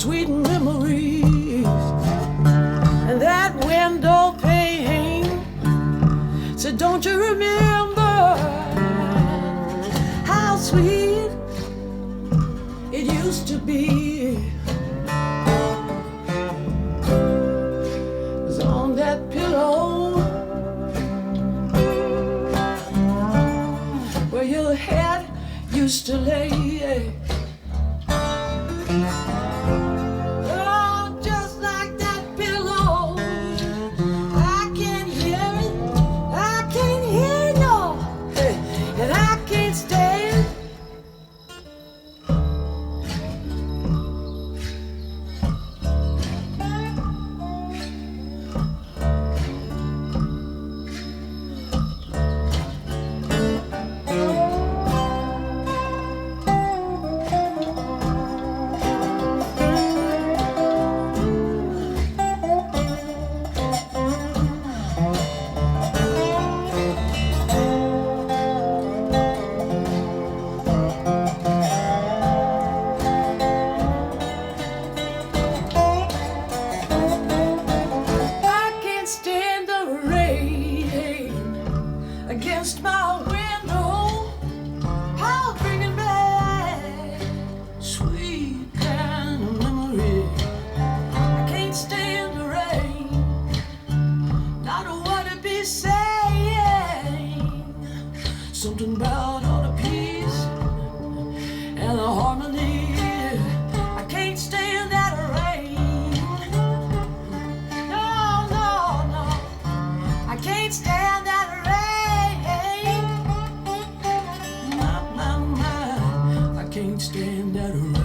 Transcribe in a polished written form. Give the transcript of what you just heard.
sweet memories, and that window pane said, don't you remember how sweet it used to be? 'Cause on that pillow where your head used to lay, oh, just like that pillow, I can hear it, I can hear it, no, and I can't stand. Against my window, I'll bring it back, sweet kind of memory. I can't stand the rain, not what it be saying, something about all the peace and the harmony. I can't stand that rain, no, no, no, I can't stand that rain. Can't stand that rain.